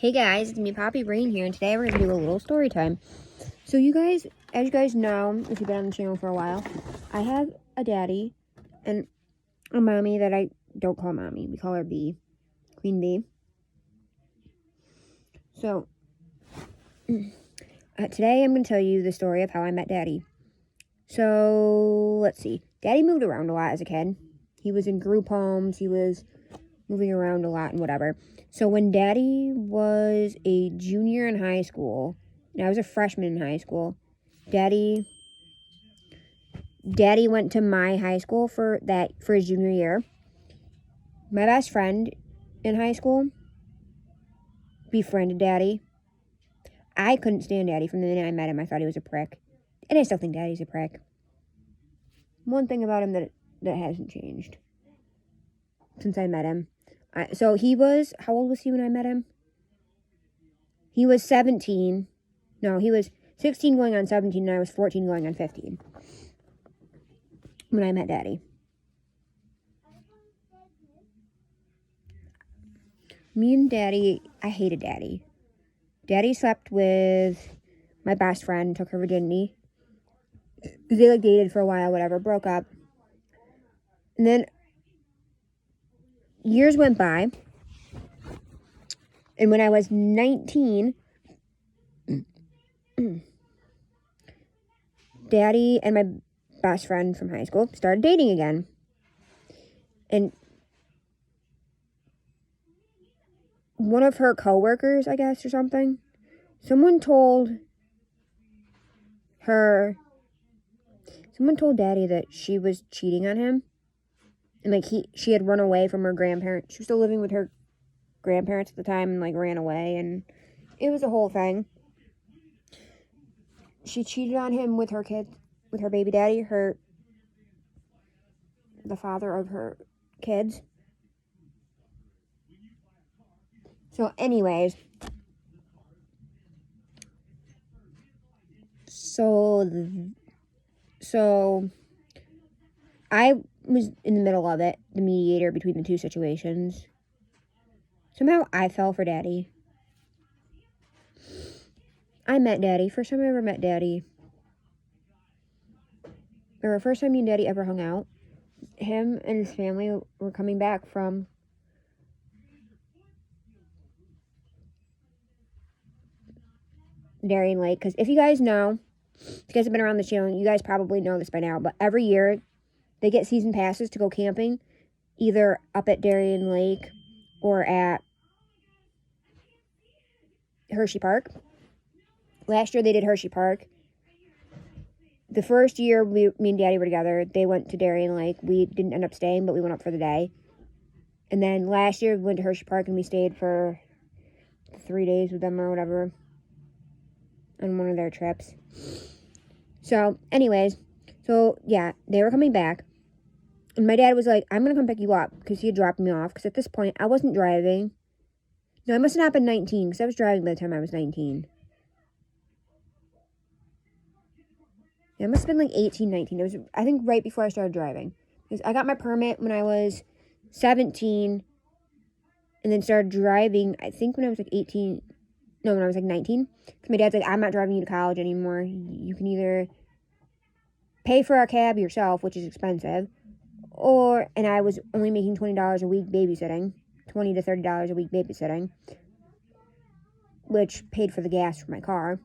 Hey guys, it's me Poppy Brain here, and today we're going to do a little story time. So you guys, as you guys know, if you've been on the channel for a while, I have a daddy and a mommy that I don't call mommy. We call her Bee, Queen Bee. So, today I'm going to tell you the story of how I met Daddy. So, let's see. Daddy moved around a lot as a kid. He was in group homes, he was moving around a lot and whatever. So when Daddy was a junior in high school, and I was a freshman in high school, Daddy went to my high school for his junior year. My best friend in high school befriended Daddy. I couldn't stand Daddy from the minute I met him. I thought he was a prick. And I still think Daddy's a prick. One thing about him that hasn't changed since I met him. So he was, how old was he when I met him? He was 17. No, he was 16 going on 17, and I was 14 going on 15 when I met Daddy. Me and Daddy, I hated Daddy. Daddy slept with my best friend, took her virginity. They dated for a while, whatever, broke up. And then years went by. And when I was 19, Daddy and my best friend from high school started dating again. And one of her coworkers, I guess, or something, someone told Daddy that she was cheating on him. And, she had run away from her grandparents. She was still living with her grandparents at the time and, ran away. And it was a whole thing. She cheated on him with her kids, with her baby daddy, the father of her kids. So, anyways. So I was in the middle of it, the mediator between the two situations. Somehow I fell for Daddy. I met Daddy. First time I ever met Daddy. Or first time me and Daddy ever hung out. Him and his family were coming back from Darien Lake. Because if you guys know, if you guys have been around the channel, you guys probably know this by now. But every year, they get season passes to go camping. Either up at Darien Lake or at Hershey Park. Last year, they did Hershey Park. The first year me and Daddy were together, they went to Darien Lake. We didn't end up staying, but we went up for the day. And then last year, we went to Hershey Park, and we stayed for 3 days with them or whatever on one of their trips. So, anyways, yeah, they were coming back. And my dad was like, I'm going to come pick you up, because he had dropped me off. Because at this point, I wasn't driving. No, I must have not been 19, because I was driving by the time I was 19. Yeah, it must have been 18, 19. It was, I think, right before I started driving. Because I got my permit when I was 17, and then started driving, I think, when I was 18. No, when I was 19. Because my dad's like, I'm not driving you to college anymore. You can either pay for a cab yourself, which is expensive, and I was only making $20 a week babysitting. $20 to $30 a week babysitting, which paid for the gas for my car.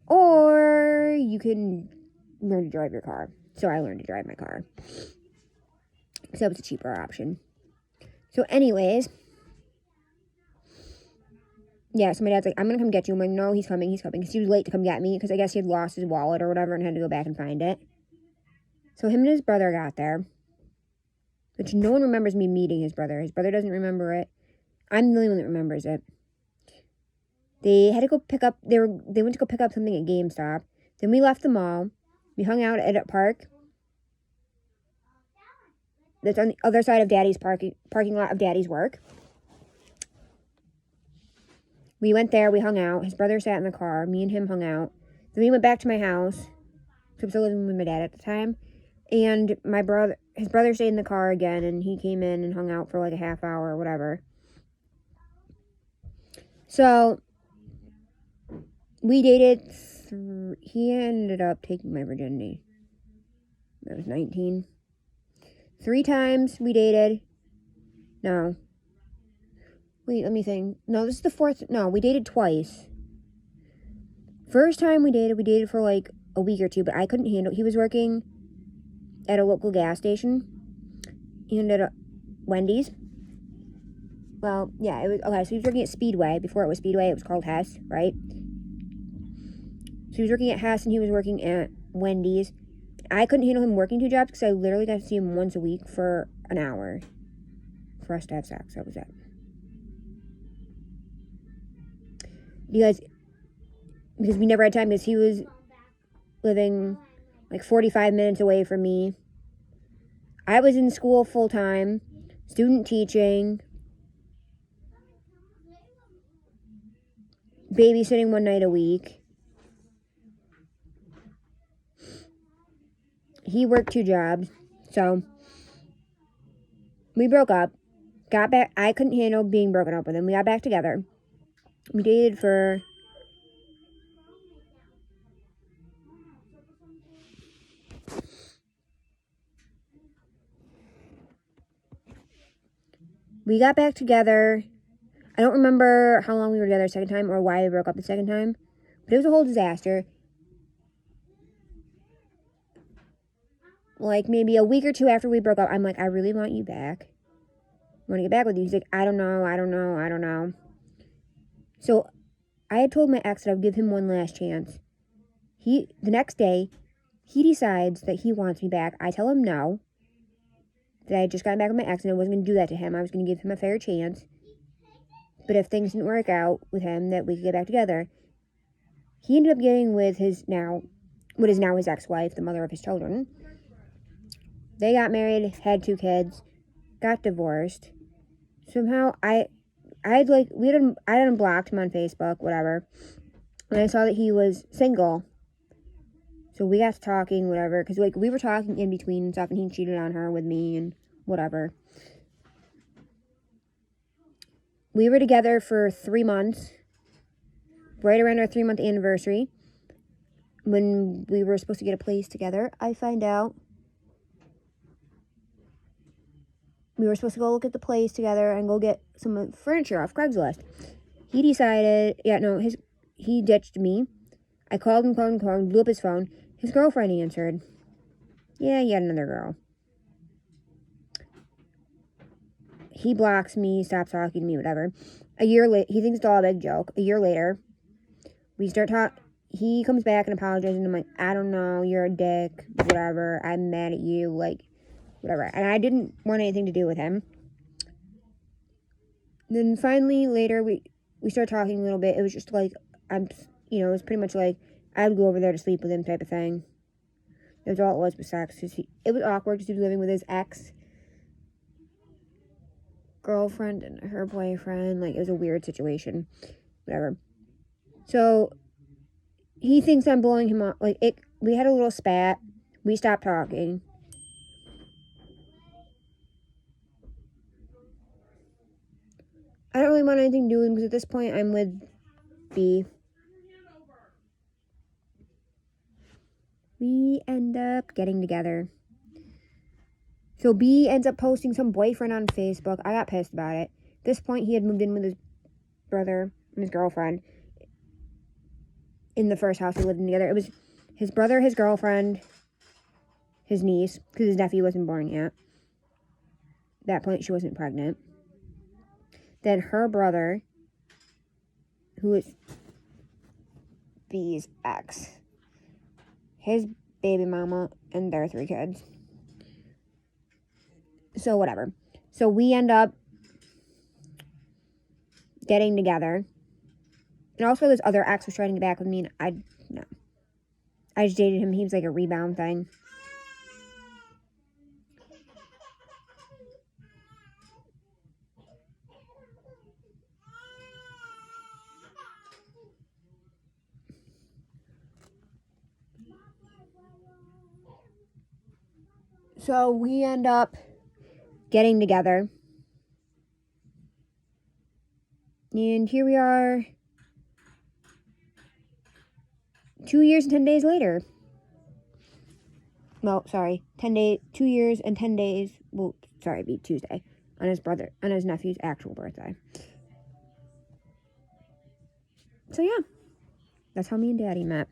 Or you can learn to drive your car. So I learned to drive my car. So it was a cheaper option. So anyways, yeah, so my dad's like, I'm going to come get you. I'm like, no, he's coming. Because he was late to come get me, because I guess he had lost his wallet or whatever and had to go back and find it. So him and his brother got there, which no one remembers me meeting his brother. His brother doesn't remember it. I'm the only one that remembers it. They had to go pick up, they went to go pick up something at GameStop. Then we left the mall. We hung out at a park that's on the other side of Daddy's parking lot of Daddy's work. We went there, we hung out. His brother sat in the car. Me and him hung out. Then we went back to my house. I was still living with my dad at the time. And his brother stayed in the car again, and he came in and hung out for a half hour or whatever. So we dated. He ended up taking my virginity. I was 19. 3 times we dated. No. Wait, let me think. No, this is the 4th. No, we dated twice. First time we dated for like a week or 2, but I couldn't handle. He was working at a local gas station and at a Wendy's. Well, yeah, it was okay. So he was working at Speedway. Before it was Speedway, it was called Hess, right? So he was working at Hess and he was working at Wendy's. I couldn't handle him working 2 jobs because I literally got to see him once a week for an hour for us to have sex. That was it. Because we never had time, because he was living like 45 minutes away from me. I was in school full time, student teaching, babysitting 1 night a week. He worked 2 jobs, so we broke up. Got back. I couldn't handle being broken up with him. We got back together. We dated for we got back together. I don't remember how long we were together the second time or why we broke up the second time, but it was a whole disaster. Like maybe a week or 2 after we broke up, I'm like, I really want you back. I want to get back with you. He's like, I don't know. So I had told my ex that I would give him one last chance. The next day, he decides that he wants me back. I tell him no, that I had just gotten back with my ex and I wasn't going to do that to him. I was going to give him a fair chance. But if things didn't work out with him, that we could get back together. He ended up getting with what is now his ex-wife, the mother of his children. They got married, had 2 kids, got divorced. Somehow I had unblocked him on Facebook, whatever. And I saw that he was single. So we got to talking, whatever, because like we were talking in between and stuff, and he cheated on her with me and whatever. We were together for 3 months, right around our 3-month anniversary. When we were supposed to get a place together, I find out we were supposed to go look at the place together and go get some furniture off Craigslist. He decided, he ditched me. I called him, blew up his phone. His girlfriend answered. Yeah, yet another girl. He blocks me, stops talking to me, whatever. A year later, he thinks it's all a big joke. A year later, we start talking. He comes back and apologizes, and I'm like, I don't know, you're a dick, whatever. I'm mad at you, like, whatever. And I didn't want anything to do with him. Then finally, later, we start talking a little bit. It was just like, it was pretty much like, I would go over there to sleep with him type of thing. That's all it was with sex. It was awkward because he was living with his ex-girlfriend and her boyfriend. Like, it was a weird situation. Whatever. So, he thinks I'm blowing him off. Like, we had a little spat. We stopped talking. I don't really want anything to do with him because at this point I'm with B. We end up getting together. So B ends up posting some boyfriend on Facebook. I got pissed about it. At this point, he had moved in with his brother and his girlfriend in the first house we lived in together. It was his brother, his girlfriend, his niece, because his nephew wasn't born yet. At that point, she wasn't pregnant. Then her brother, who is B's ex, his baby mama, and their 3 kids. So whatever. So we end up getting together. And also this other ex was trying to get back with me, and I just dated him. He was like a rebound thing. So we end up getting together. And here we are 2 years and 10 days later. Well, sorry, 2 years and 10 days. Well, sorry, it'd be Tuesday on his nephew's actual birthday. So yeah, that's how me and Daddy met.